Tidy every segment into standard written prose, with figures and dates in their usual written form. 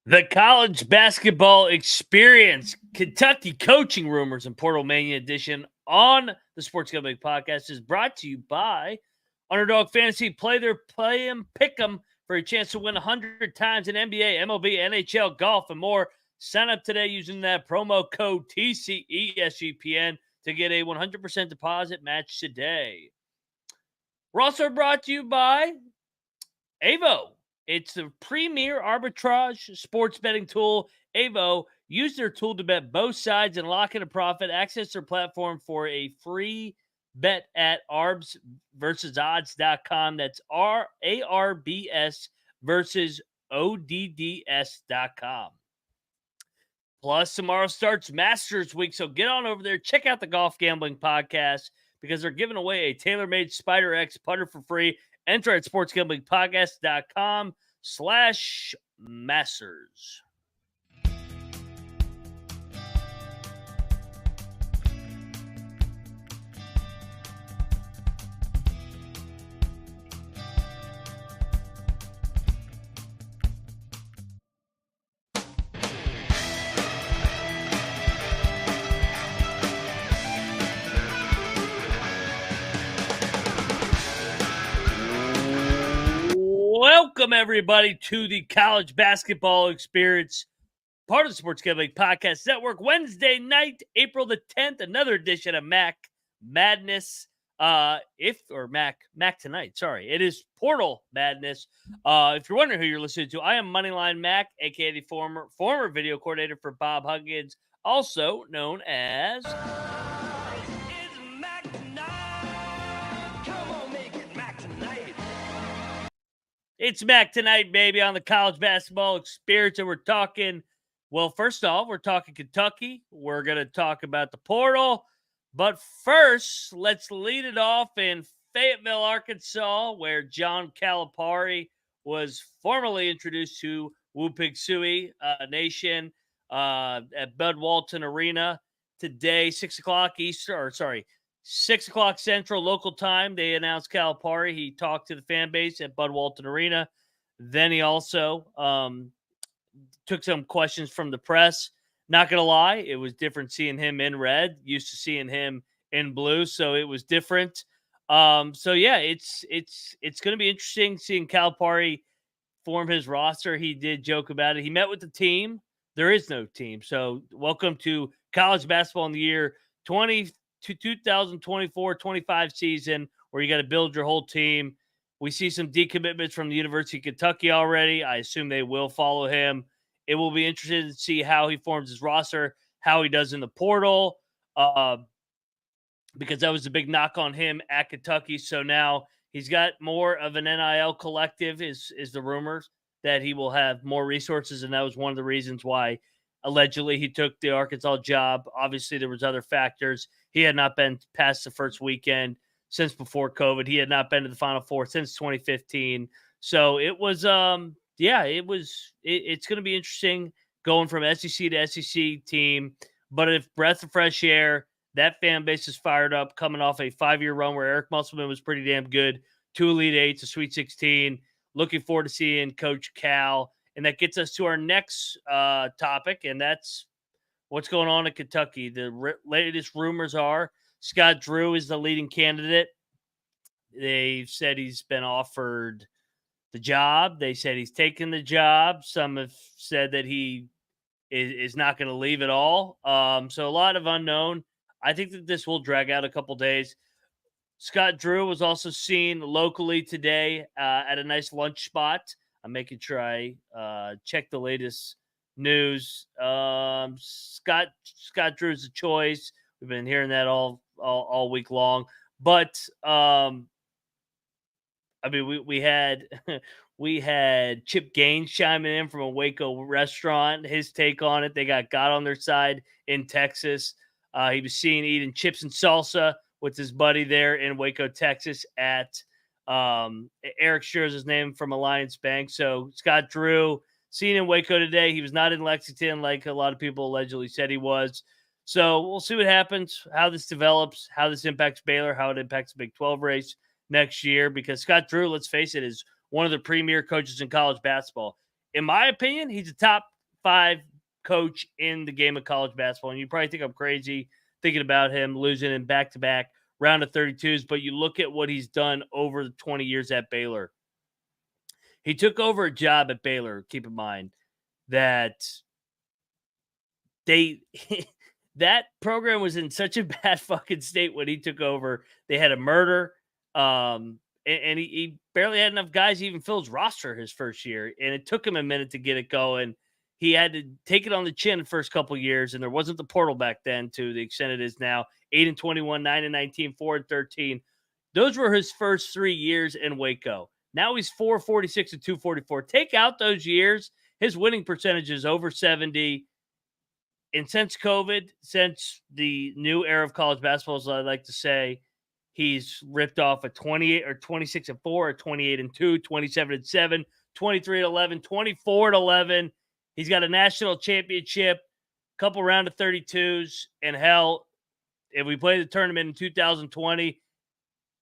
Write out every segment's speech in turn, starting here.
The college basketball experience, Kentucky coaching rumors and Portal Mania edition on the Sports Gambling Podcast is brought to you by Underdog Fantasy. Play them, pick them for a chance to win 100 times in NBA, MLB, NHL, golf, and more. Sign up today using that promo code TCESGPN to get a 100% deposit match today. We're also brought to you by Avo. It's the premier arbitrage sports betting tool. Avo, use their tool to bet both sides and lock in a profit. Access their platform for a free bet at arbsversusodds.com. That's ARBS versus ODDS.com. Plus, tomorrow starts Masters Week, so get on over there. Check out the Golf Gambling Podcast because they're giving away a tailor-made Spider X putter for free. Enter at sportsgamblingpodcast.com/masters. Welcome, everybody, to the college basketball experience, part of the Sports Gambling Podcast Network. Wednesday night, April the 10th, another edition of Mac Madness. Mac tonight. Sorry, it is Portal Madness. If you're wondering who you're listening to, I am Moneyline Mac, aka the former video coordinator for Bob Huggins, also known as. It's Mac tonight, baby, on the college basketball experience. And we're talking, well, first off, we're talking Kentucky. We're going to talk about the portal. But first, let's lead it off in Fayetteville, Arkansas, where John Calipari was formally introduced to Wupig Nation at Bud Walton Arena today, 6 o'clock Eastern, 6 o'clock Central local time. They announced Calipari. He talked to the fan base at Bud Walton Arena. Then he also took some questions from the press. Not going to lie, it was different seeing him in red. Used to seeing him in blue, so it was different. It's going to be interesting seeing Calipari form his roster. He did joke about it. He met with the team. There is no team. So welcome to college basketball in the year 2024-25 season, where you got to build your whole team. We see some decommitments from the University of Kentucky already. I assume they will follow him. It will be interesting to see how he forms his roster, how he does in the portal, because that was a big knock on him at Kentucky. So now he's got more of an NIL collective, is the rumors, that he will have more resources, and that was one of the reasons why allegedly he took the Arkansas job. Obviously, there was other factors. He had not been past the first weekend since before COVID. He had not been to the Final Four since 2015. So it was, it's going to be interesting going from SEC to SEC team. But if breath of fresh air, that fan base is fired up, coming off a 5-year run where Eric Musselman was pretty damn good. 2 Elite Eights, a Sweet 16. Looking forward to seeing Coach Cal. And that gets us to our next topic, and that's what's going on in Kentucky. The latest rumors are Scott Drew is the leading candidate. They said he's been offered the job. They said he's taken the job. Some have said that he is not going to leave at all. So a lot of unknown. I think that this will drag out a couple days. Scott Drew was also seen locally today at a nice lunch spot. I'm making sure I check the latest news. Scott Drew is a choice. We've been hearing that all week long. But we had we had Chip Gaines chiming in from a Waco restaurant. His take on it. They got God on their side in Texas. He was seen eating chips and salsa with his buddy there in Waco, Texas at Eric Scherzer's name from Alliance Bank. So Scott Drew seen in Waco today. He was not in Lexington like a lot of people allegedly said he was. So we'll see what happens, how this develops, how this impacts Baylor, how it impacts the Big 12 race next year. Because Scott Drew, let's face it, is one of the premier coaches in college basketball. In my opinion, he's a top 5 coach in the game of college basketball. And you probably think I'm crazy thinking about him losing in back-to-back round of 32s, but you look at what he's done over the 20 years at Baylor. He took over a job at Baylor, keep in mind, that they that program was in such a bad fucking state when he took over. They had a murder, and he barely had enough guys to even fill his roster his first year, and it took him a minute to get it going. He had to take it on the chin the first couple of years, and there wasn't the portal back then to the extent it is now. 8-21, 9-19, 4-13. Those were his first 3 years in Waco. Now he's 446 and 244. Take out those years, his winning percentage is over 70. And since COVID, since the new era of college basketball, as I like to say, he's ripped off a 28 or 26 and 4, or 28 and 2, 27 and 7, 23 and 11, 24 and 11. He's got a national championship, couple round of 32s, and hell, if we play the tournament in 2020,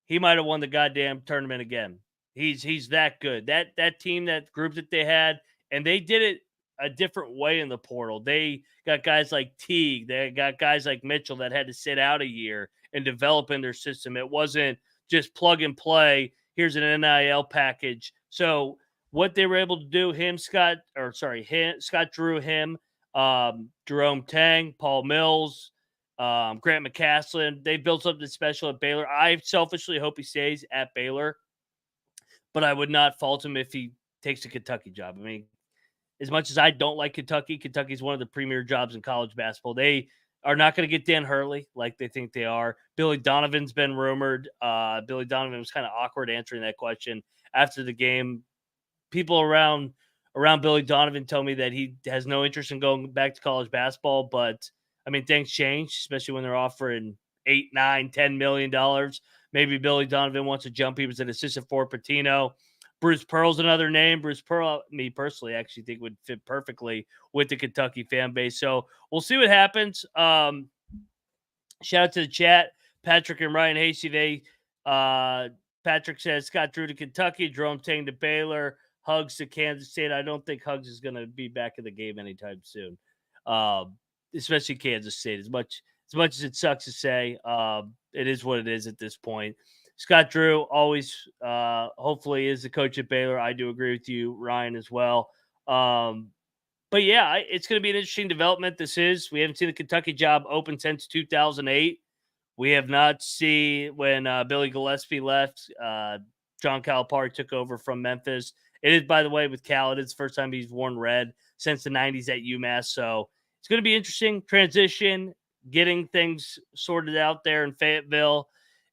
he might have won the goddamn tournament again. He's that good. That team, that group that they had, and they did it a different way in the portal. They got guys like Teague, they got guys like Mitchell that had to sit out a year and develop in their system. It wasn't just plug and play. Here's an NIL package. So what they were able to do, Scott Drew, Jerome Tang, Paul Mills, Grant McCaslin, they built something special at Baylor. I selfishly hope he stays at Baylor, but I would not fault him if he takes a Kentucky job. I mean, as much as I don't like Kentucky, Kentucky's one of the premier jobs in college basketball. They are not going to get Dan Hurley like they think they are. Billy Donovan's been rumored. Billy Donovan was kind of awkward answering that question after the game. People around Billy Donovan tell me that he has no interest in going back to college basketball, but I mean, things change, especially when they're offering $8, $9, $10 million. Maybe Billy Donovan wants to jump. He was an assistant for Pitino. Bruce Pearl's another name. Bruce Pearl, me personally, actually think would fit perfectly with the Kentucky fan base. So we'll see what happens. Shout out to the chat, Patrick and Ryan Hasty. Patrick says Scott Drew to Kentucky, Jerome Tang to Baylor, Hugs to Kansas State. I don't think Hugs is going to be back in the game anytime soon, especially Kansas State. As much as it sucks to say, it is what it is at this point. Scott Drew always, hopefully, is the coach at Baylor. I do agree with you, Ryan, as well. But yeah, it's going to be an interesting development. We haven't seen the Kentucky job open since 2008. We have not seen when Billy Gillespie left. John Calipari took over from Memphis. It is, by the way, with Cal, it is the first time he's worn red since the 90s at UMass. So it's going to be interesting transition, getting things sorted out there in Fayetteville,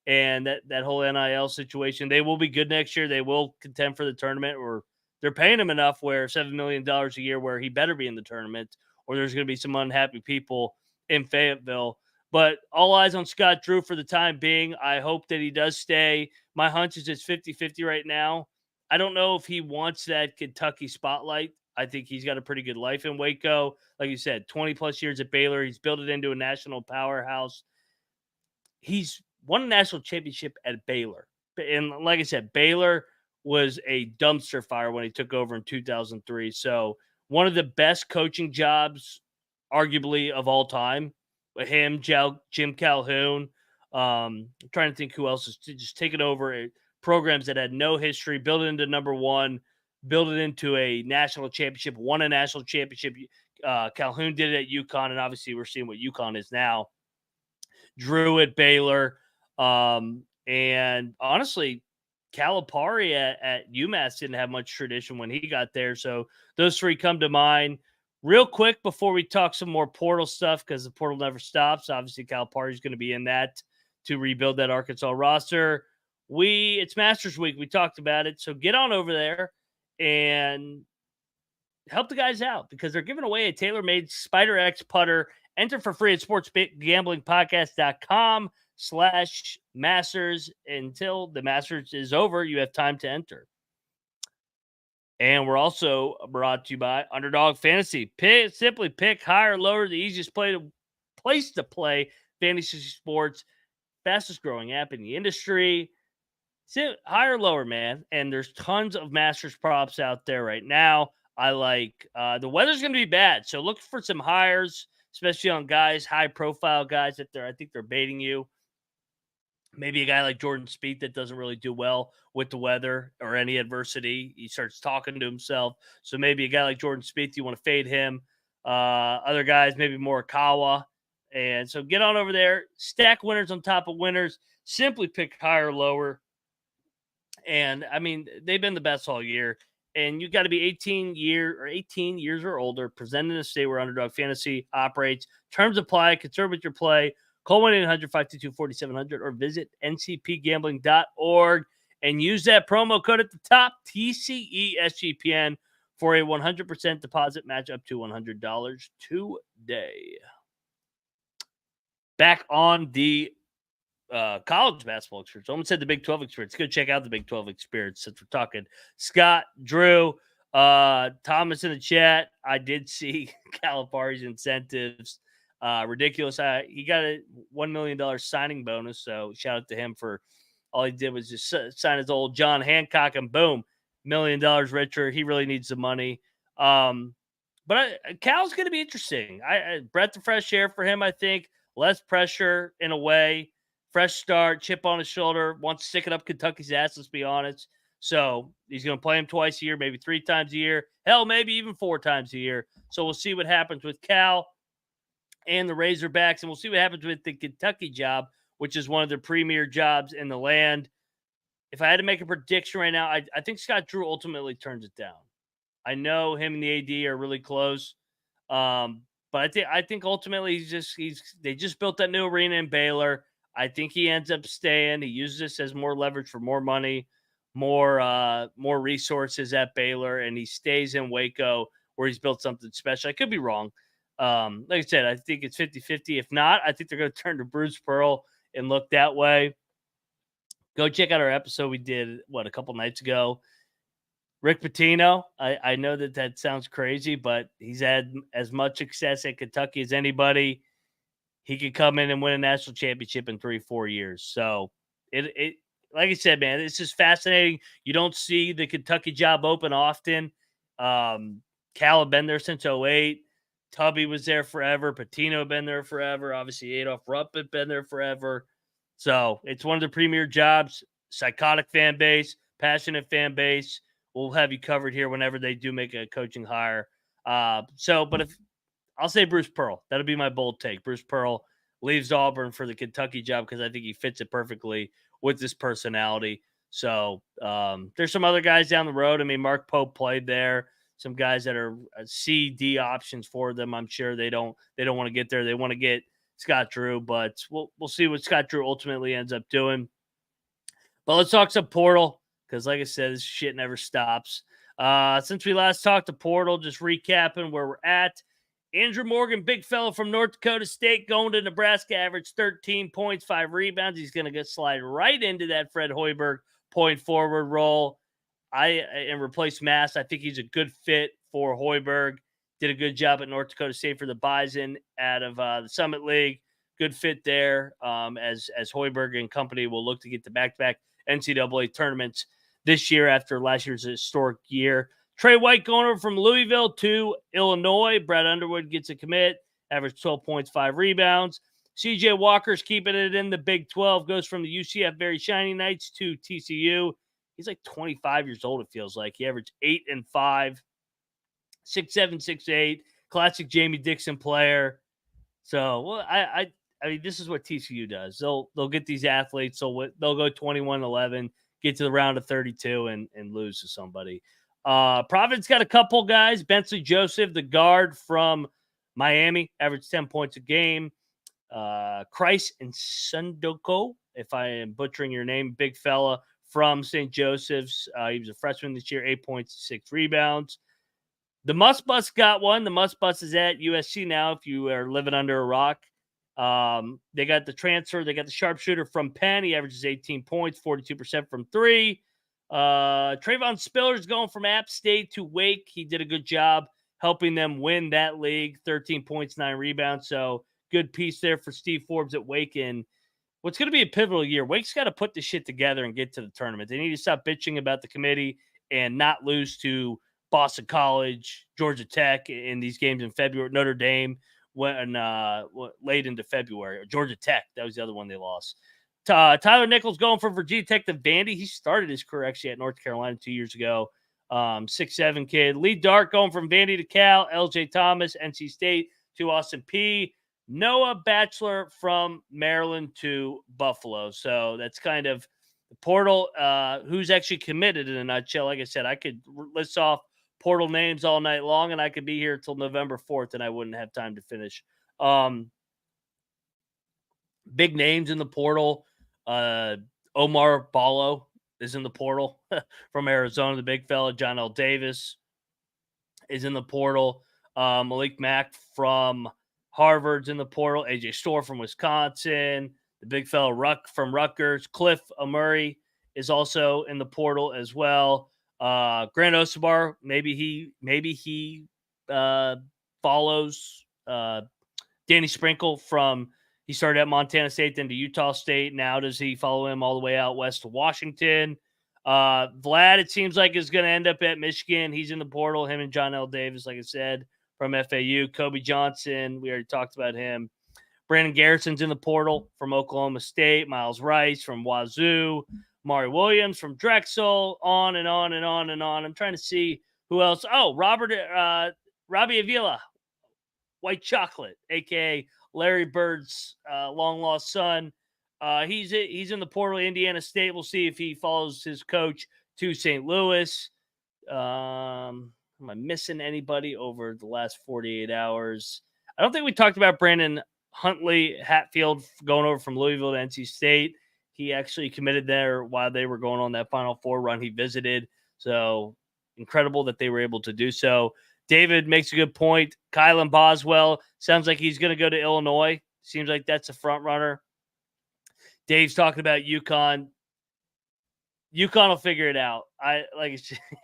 and that whole NIL situation. They will be good next year. They will contend for the tournament, or they're paying him enough where $7 million a year where he better be in the tournament, or there's going to be some unhappy people in Fayetteville. But all eyes on Scott Drew for the time being. I hope that he does stay. My hunch is it's 50-50 right now. I don't know if he wants that Kentucky spotlight. I think he's got a pretty good life in Waco. Like you said, 20-plus years at Baylor. He's built it into a national powerhouse. He's won a national championship at Baylor. And like I said, Baylor was a dumpster fire when he took over in 2003. So one of the best coaching jobs, arguably, of all time. Him, Jim Calhoun. I'm trying to think who else is just taking over programs that had no history, build it into number one, build it into a national championship, won a national championship. Calhoun did it at UConn, and obviously we're seeing what UConn is now. Drew at Baylor. And honestly, Calipari at UMass didn't have much tradition when he got there. So those three come to mind. Real quick before we talk some more portal stuff, because the portal never stops. Obviously, Calipari is going to be in that to rebuild that Arkansas roster. It's Masters Week. We talked about it. So get on over there and help the guys out, because they're giving away a tailor-made Spider X putter. Enter for free at sportsgamblingpodcast.com/Masters. Until the Masters is over, you have time to enter. And we're also brought to you by Underdog Fantasy. Simply pick higher or lower, the easiest place to play fantasy sports. Fastest growing app in the industry. Higher or lower, man. And there's tons of Masters props out there right now. I like the weather's going to be bad. So look for some hires, especially on guys, high profile guys that I think they're baiting you. Maybe a guy like Jordan Spieth that doesn't really do well with the weather or any adversity. He starts talking to himself. So maybe a guy like Jordan Spieth, you want to fade him. Other guys, maybe Morikawa. And so get on over there, stack winners on top of winners, simply pick higher or lower. And I mean, they've been the best all year. And you got to be 18 years or older, presented in a state where Underdog Fantasy operates. Terms apply, concerned with your play. Call 1-800-522-4700 or visit ncpgambling.org and use that promo code at the top, TCESGPN, for a 100% deposit match up to $100 today. Back on the college basketball experience. I almost said the Big 12 experience. Go check out the Big 12 experience since we're talking. Scott, Drew, Thomas in the chat. I did see Calipari's incentives. Ridiculous. He got a $1 million signing bonus. So shout out to him for all he did was just sign his old John Hancock and boom, $1 million richer. He really needs the money. But Cal's going to be interesting. Breath of fresh air for him, I think. Less pressure in a way. Fresh start, chip on his shoulder, wants to stick it up Kentucky's ass, let's be honest. So he's going to play him twice a year, maybe 3 times a year. Hell, maybe even 4 times a year. So we'll see what happens with Cal and the Razorbacks, and we'll see what happens with the Kentucky job, which is one of the premier jobs in the land. If I had to make a prediction right now, I think Scott Drew ultimately turns it down. I know him and the AD are really close. But I think ultimately they just built that new arena in Baylor. I think he ends up staying. He uses this as more leverage for more money, more resources at Baylor, and he stays in Waco where he's built something special. I could be wrong. Like I said, I think it's 50-50. If not, I think they're going to turn to Bruce Pearl and look that way. Go check out our episode we did, a couple nights ago. Rick Pitino, I know that sounds crazy, but he's had as much success at Kentucky as anybody. He could come in and win a national championship in 3-4 years. So it like I said, man, this is fascinating. You don't see the Kentucky job open often. Cal had been there since 2008. Tubby was there forever. Pitino had been there forever. Obviously, Adolph Rupp had been there forever. So it's one of the premier jobs. Psychotic fan base, passionate fan base. We'll have you covered here whenever they do make a coaching hire. But if I'll say Bruce Pearl. That'll be my bold take. Bruce Pearl leaves Auburn for the Kentucky job because I think he fits it perfectly with this personality. So there's some other guys down the road. I mean, Mark Pope played there. Some guys that are C, D options for them. I'm sure they don't want to get there. They want to get Scott Drew, but we'll see what Scott Drew ultimately ends up doing. But let's talk some portal because, like I said, this shit never stops. Since we last talked to portal, just recapping where we're at. Andrew Morgan, big fella from North Dakota State, going to Nebraska, averaged 13 points, 5 rebounds. He's going to slide right into that Fred Hoiberg point forward role. And replace Mass. I think he's a good fit for Hoiberg. Did a good job at North Dakota State for the Bison out of the Summit League. Good fit there as Hoiberg and company will look to get the back-to-back NCAA tournaments this year after last year's historic year. Tre White going over from Louisville to Illinois. Brad Underwood gets a commit, averaged 12 points, 5 rebounds. CJ Walker's keeping it in the Big 12, goes from the UCF Very Shiny Knights to TCU. He's like 25 years old, it feels like. He averaged 8 and 5, 6'7", 6'8", classic Jamie Dixon player. So, I mean, this is what TCU does. They'll get these athletes, so they'll go 21-11, get to the round of 32, and lose to somebody. Providence got a couple guys. Bensley Joseph, the guard from Miami, averaged 10 points a game. Christ and Sundoko, if I am butchering your name, big fella from St. Joseph's. He was a freshman this year, 8 points, 6 rebounds. The Must Bus got one. The Must Bus is at USC now if you are living under a rock. They got the transfer. They got the sharpshooter from Penn. He averages 18 points, 42% from 3. Trayvon Spiller's going from App State to Wake. He did a good job helping them win that league, 13 points, 9 rebounds. So good piece there for Steve Forbes at Wake. And what's going to be a pivotal year, Wake's got to put this shit together and get to the tournament. They need to stop bitching about the committee and not lose to Boston College, Georgia Tech in these games in February. Notre Dame when late into February. Georgia Tech, that was the other one they lost. Tyler Nichols going from Virginia Tech to Vandy. He started his career actually at North Carolina 2 years ago. 6'7" kid. Lee Dart going from Vandy to Cal. LJ Thomas, NC State to Austin P. Noah Batchelor from Maryland to Buffalo. So that's kind of the portal. Who's actually committed in a nutshell. Like I said, I could list off portal names all night long, and I could be here till November 4th, and I wouldn't have time to finish. Big names in the portal. Omar Ballo is in the portal from Arizona. The big fella. John L. Davis is in the portal. Malik Mack from Harvard's in the portal. AJ Storr from Wisconsin. The big fella from Rutgers. Cliff Murray is also in the portal as well. Grant Osabar, maybe he follows Danny Sprinkle from. He started at Montana State, then to Utah State. Now does he follow him all the way out west to Washington? Vlad, it seems like, is going to end up at Michigan. He's in the portal. Him and John L. Davis, like I said, from FAU. Kobe Johnson, we already talked about him. Brandon Garrison's in the portal from Oklahoma State. Miles Rice from Wazoo. Mari Williams from Drexel. On and on and on and on. I'm trying to see who else. Oh, Robbie Avila, White Chocolate, a.k.a. Larry Bird's long-lost son. He's in the portal, Indiana State. We'll see if he follows his coach to St. Louis. Am I missing anybody over the last 48 hours? I don't think we talked about Brandon Huntley Hatfield going over from Louisville to NC State. He actually committed there while they were going on that Final Four run. He visited. So incredible that they were able to do so. David makes a good point. Kylan Boswell sounds like he's going to go to Illinois. Seems like that's a front runner. Dave's talking about UConn. UConn will figure it out. I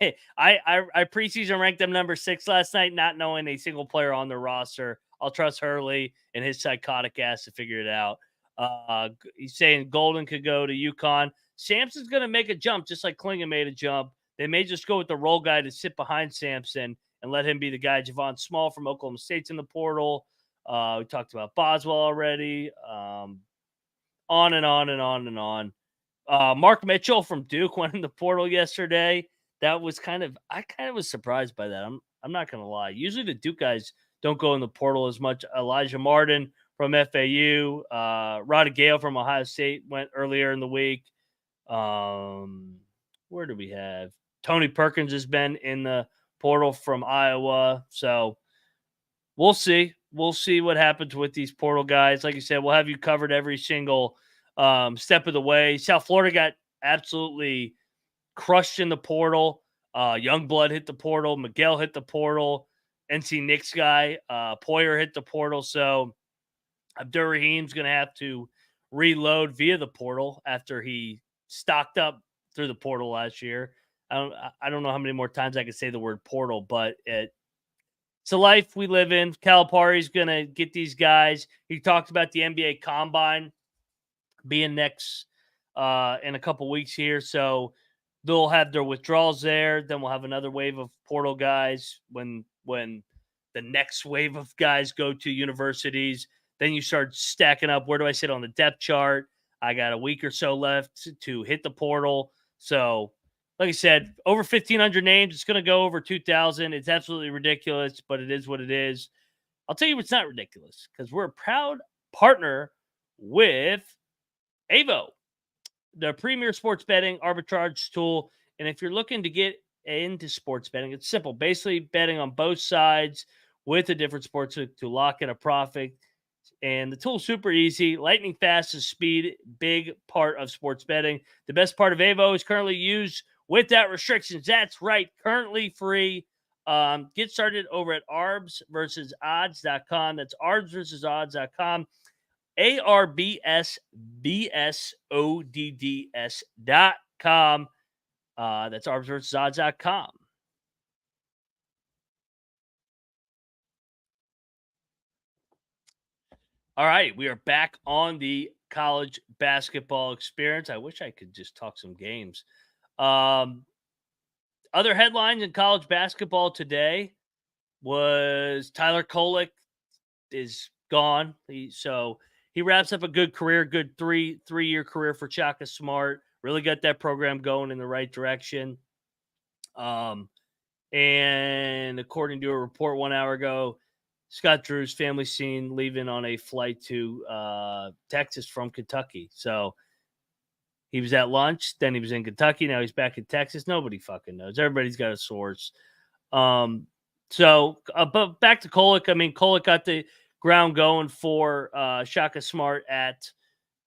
preseason ranked them number 6 last night, not knowing a single player on their roster. I'll trust Hurley and his psychotic ass to figure it out. He's saying Golden could go to UConn. Sampson's going to make a jump, just like Klingon made a jump. They may just go with the role guy to sit behind Sampson and let him be the guy. Javon Small from Oklahoma State's in the portal. We talked about Boswell already. On and on and on and on. Mark Mitchell from Duke went in the portal yesterday. That was I was surprised by that. I'm not going to lie. Usually the Duke guys don't go in the portal as much. Elijah Martin from FAU. Roddy Gale from Ohio State went earlier in the week. Where do we have? Tony Perkins has been in the portal from Iowa. So we'll see. We'll see what happens with these portal guys. Like I said, we'll have you covered every single step of the way. South Florida got absolutely crushed in the portal. Youngblood hit the portal. Miguel hit the portal. NC Knicks guy. Poyer hit the portal. So Abdur Rahim's going to have to reload via the portal after he stocked up through the portal last year. I don't know how many more times I could say the word portal, but it's a life we live in. Calipari's going to get these guys. He talked about the NBA Combine being next in a couple weeks here. So they'll have their withdrawals there. Then we'll have another wave of portal guys when the next wave of guys go to universities. Then you start stacking up. Where do I sit on the depth chart? I got a week or so left to hit the portal. So like I said, over 1,500 names. It's going to go over 2,000. It's absolutely ridiculous, but it is what it is. I'll tell you what's not ridiculous, because we're a proud partner with Avo, the premier sports betting arbitrage tool. And if you're looking to get into sports betting, it's simple. Basically, betting on both sides with a different sports to lock in a profit. And the tool's super easy. Lightning fast is speed, big part of sports betting. The best part of Avo is currently used without restrictions. That's right. Currently free. Get started over at arbsversusodds.com. That's arbsversusodds.com. arbsbsodds.com. That's arbsversusodds.com. All right, we are back on the college basketball experience. I wish I could just talk some games. Other headlines in college basketball today was Tyler Kolek is gone. He wraps up a good career, good three-year career for Chaka Smart. Really got that program going in the right direction. And according to a report 1 hour ago, Scott Drew's family seen leaving on a flight to Texas from Kentucky. So he was at lunch, then he was in Kentucky, now he's back in Texas. Nobody fucking knows. Everybody's got a source. But back to Kolek. I mean, Kolek got the ground going for Shaka Smart at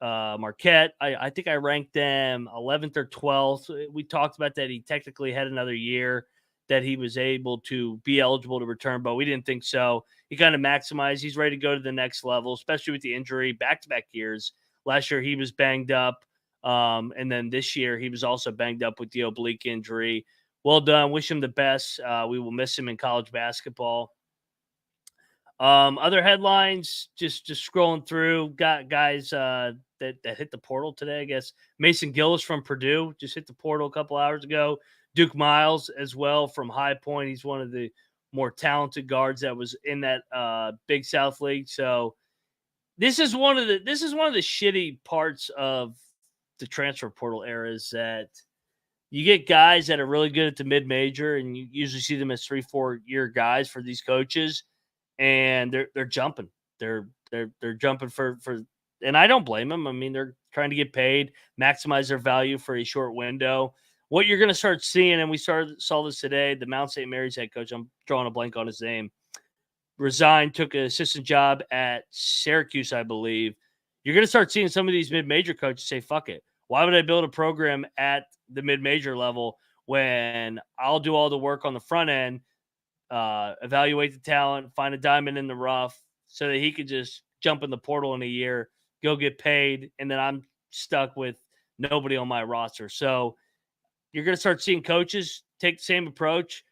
Marquette. I think I ranked them 11th or 12th. We talked about that. He technically had another year that he was able to be eligible to return, but we didn't think so. He kind of maximized. He's ready to go to the next level, especially with the injury, back-to-back years. Last year, he was banged up. And then this year, he was also banged up with the oblique injury. Well done. Wish him the best. We will miss him in college basketball. Other headlines, just scrolling through, got guys that hit the portal today, I guess. Mason Gillis from Purdue just hit the portal a couple hours ago. Duke Miles as well from High Point. He's one of the more talented guards that was in that Big South League. So this is one of the shitty parts of the transfer portal era is that you get guys that are really good at the mid-major, and you usually see them as 3-4 year guys for these coaches, and they're jumping. They're jumping for, and I don't blame them. I mean, they're trying to get paid, maximize their value for a short window. What you're going to start seeing, and we saw this today, the Mount St. Mary's head coach, I'm drawing a blank on his name, resigned, took an assistant job at Syracuse, I believe. You're going to start seeing some of these mid-major coaches say, fuck it. Why would I build a program at the mid-major level when I'll do all the work on the front end, evaluate the talent, find a diamond in the rough so that he could just jump in the portal in a year, go get paid, and then I'm stuck with nobody on my roster. So you're going to start seeing coaches take the same approach,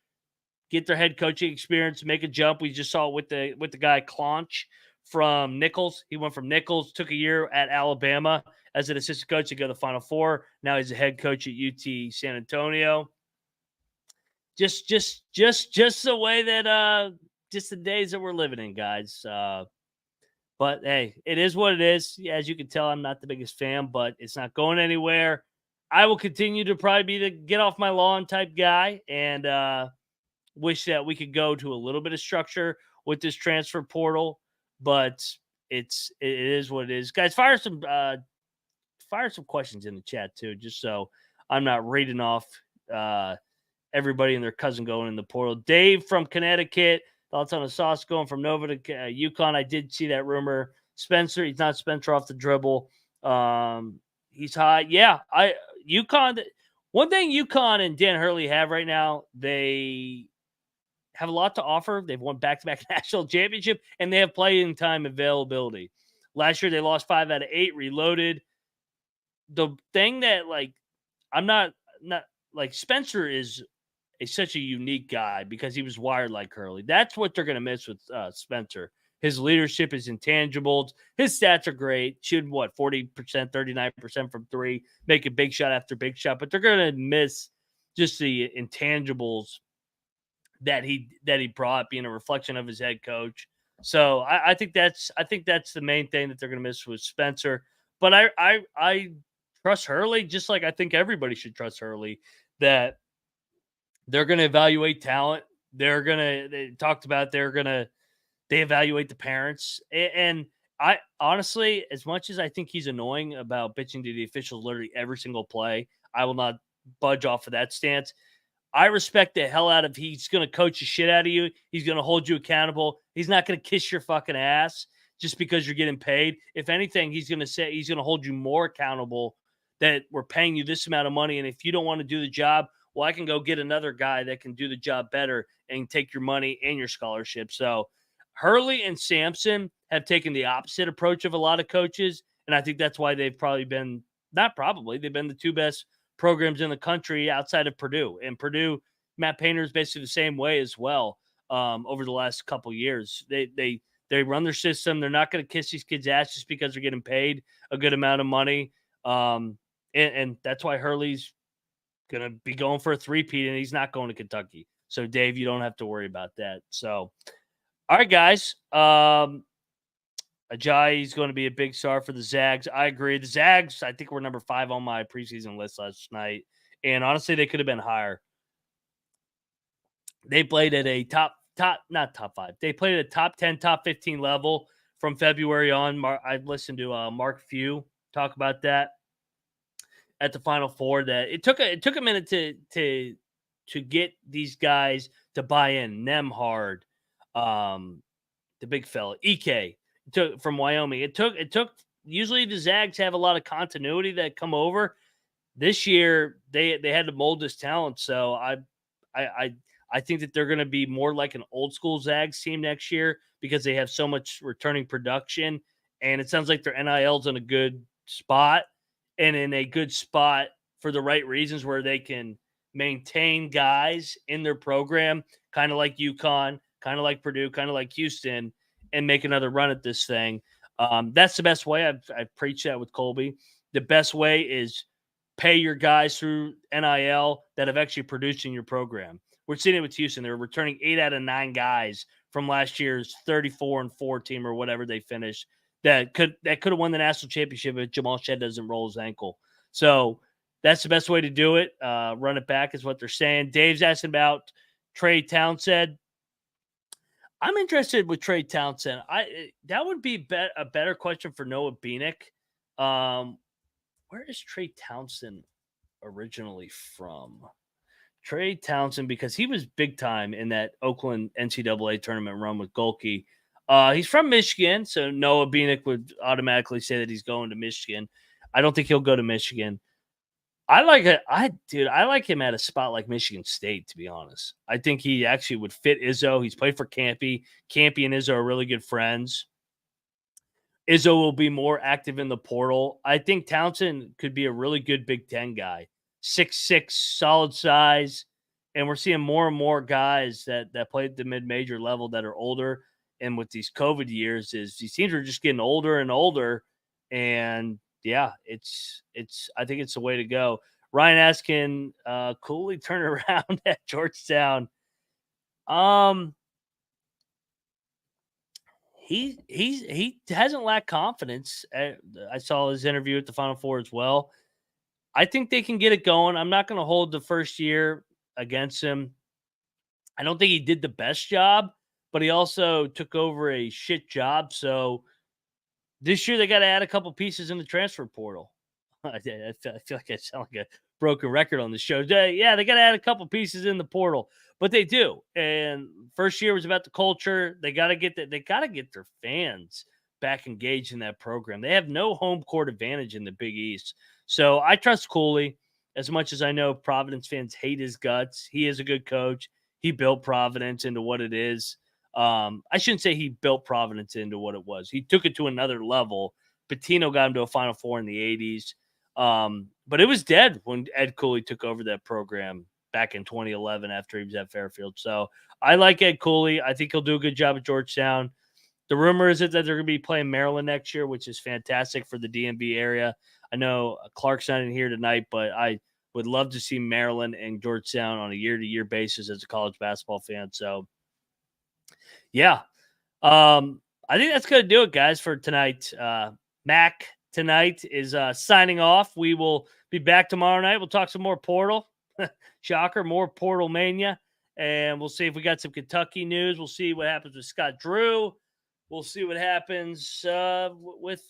get their head coaching experience, make a jump. We just saw it with the guy Clonch from Nichols. He went from Nichols, took a year at Alabama as an assistant coach to go to the Final Four. Now he's a head coach at UT San Antonio. Just the way that just the days that we're living in, guys. But hey, it is what it is. Yeah, as you can tell, I'm not the biggest fan, but it's not going anywhere. I will continue to probably be the get off my lawn type guy, and wish that we could go to a little bit of structure with this transfer portal, but it is what it is. Guys, fire some questions in the chat too, just so I'm not reading off everybody and their cousin going in the portal. Dave from Connecticut, thoughts on a sauce going from Nova to UConn. I did see that rumor. Spencer, he's not Spencer off the dribble. He's high. Yeah, UConn. One thing UConn and Dan Hurley have right now, they have a lot to offer. They've won back-to-back national championship, and they have playing time availability. Last year, they lost 5 out of 8, reloaded. The thing that, I'm not Spencer is such a unique guy because he was wired like Hurley. That's what they're going to miss with Spencer. His leadership is intangibles. His stats are great. Shooting 40%, 39% from three, making big shot after big shot. But they're going to miss just the intangibles that he brought, being a reflection of his head coach. So I think that's the main thing that they're going to miss with Spencer. But I trust Hurley, just like I think everybody should trust Hurley, that they're going to evaluate talent. They evaluate the parents. And I honestly, as much as I think he's annoying about bitching to the officials literally every single play, I will not budge off of that stance. I respect the hell out of he's going to coach the shit out of you. He's going to hold you accountable. He's not going to kiss your fucking ass just because you're getting paid. If anything, he's going to hold you more accountable that we're paying you this amount of money. And if you don't want to do the job, well, I can go get another guy that can do the job better and take your money and your scholarship. So Hurley and Sampson have taken the opposite approach of a lot of coaches. And I think that's why they've been the two best programs in the country outside of Purdue. And Purdue, Matt Painter is basically the same way as well over the last couple years. They run their system. They're not going to kiss these kids' ass just because they're getting paid a good amount of money. And that's why Hurley's going to be going for a three-peat, and he's not going to Kentucky. So, Dave, you don't have to worry about that. So, all right, guys. Ajayi's going to be a big star for the Zags. I agree. The Zags, I think, were number 5 on my preseason list last night. And honestly, they could have been higher. They played at a not top 5. They played at a top 10, top 15 level from February on. I listened to Mark Few talk about that at the Final Four. That it took a minute to get these guys to buy in. Nemhard, the big fella, Ek, from Wyoming. It took. Usually the Zags have a lot of continuity that come over. This year they had to mold this talent. So I think that they're going to be more like an old school Zags team next year because they have so much returning production, and it sounds like their NIL's in a good spot and in a good spot for the right reasons where they can maintain guys in their program, kind of like UConn, kind of like Purdue, kind of like Houston, and make another run at this thing. That's the best way. I've preached that with Colby. The best way is pay your guys through NIL that have actually produced in your program. We're seeing it with Houston. They're returning 8 out of 9 guys from last year's 34-4 team or whatever they finished that could have won the national championship if Jamal Shed doesn't roll his ankle. So that's the best way to do it. Run it back is what they're saying. Dave's asking about Tre Townsend. I'm interested with Tre Townsend. That would be a better question for Noah Beanick. Where is Tre Townsend originally from? Tre Townsend, because he was big time in that Oakland NCAA tournament run with Golke. He's from Michigan, so Noah Beanick would automatically say that he's going to Michigan. I don't think he'll go to Michigan. I like him at a spot like Michigan State, to be honest. I think he actually would fit Izzo. He's played for Campy. Campy and Izzo are really good friends. Izzo will be more active in the portal. I think Townsend could be a really good Big Ten guy. 6'6", solid size. And we're seeing more and more guys that play at the mid-major level that are older. And with these COVID years, is these teams are just getting older and older. And yeah, I think it's the way to go. Ryan asking, Cooley turn around at Georgetown. He hasn't lacked confidence. I saw his interview at the Final Four as well. I think they can get it going. I'm not going to hold the first year against him. I don't think he did the best job, but he also took over a shit job. So this year they got to add a couple pieces in the transfer portal. I feel like I sound like a broken record on the show. Yeah, they got to add a couple pieces in the portal, but they do. And first year was about the culture. They got to get their fans back engaged in that program. They have no home court advantage in the Big East. So I trust Cooley as much as I know Providence fans hate his guts. He is a good coach. He built Providence into what it is. I shouldn't say he built Providence into what it was. He took it to another level. Pitino got him to a Final Four in the 80s. But it was dead when Ed Cooley took over that program back in 2011 after he was at Fairfield. So I like Ed Cooley. I think he'll do a good job at Georgetown. The rumor is that they're going to be playing Maryland next year, which is fantastic for the DMV area. I know Clark's not in here tonight, but I would love to see Maryland and Georgetown on a year-to-year basis as a college basketball fan. So, yeah. I think that's going to do it, guys, for tonight. Mac tonight is signing off. We will be back tomorrow night. We'll talk some more Portal. Shocker, more Portal Mania. And we'll see if we got some Kentucky news. We'll see what happens with Scott Drew. We'll see what happens with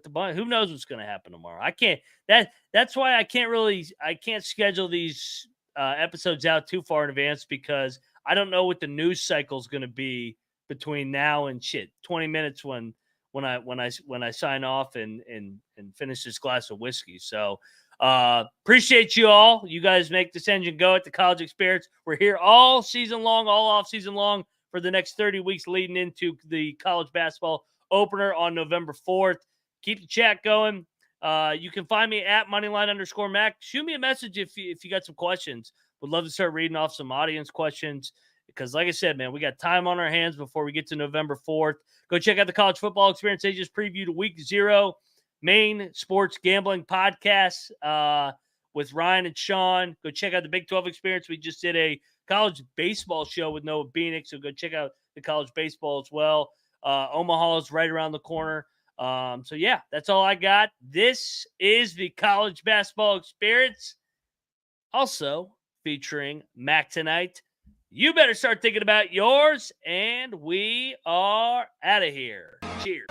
the bunch. Who knows what's going to happen tomorrow? I can't. That's why I can't schedule these episodes out too far in advance because I don't know what the news cycle is going to be between now and 20 minutes when I sign off and finish this glass of whiskey. So appreciate you all. You guys make this engine go at the College Experience. We're here all season long, all off season long for the next 30 weeks leading into the college basketball opener on November 4th. Keep the chat going. You can find me at Moneyline_Mac. Shoot me a message if you got some questions. Would love to start reading off some audience questions because, like I said, man, we got time on our hands before we get to November 4th. Go check out the College Football Experience. They just previewed Week 0 main sports gambling podcast. with Ryan and Sean. Go check out the Big 12 Experience. We just did a college baseball show with Noah Beanick, so go check out the college baseball as well. Omaha is right around the corner. So, yeah, that's all I got. This is the College Basketball Experience, also featuring Mac tonight. You better start thinking about yours, and we are out of here. Cheers.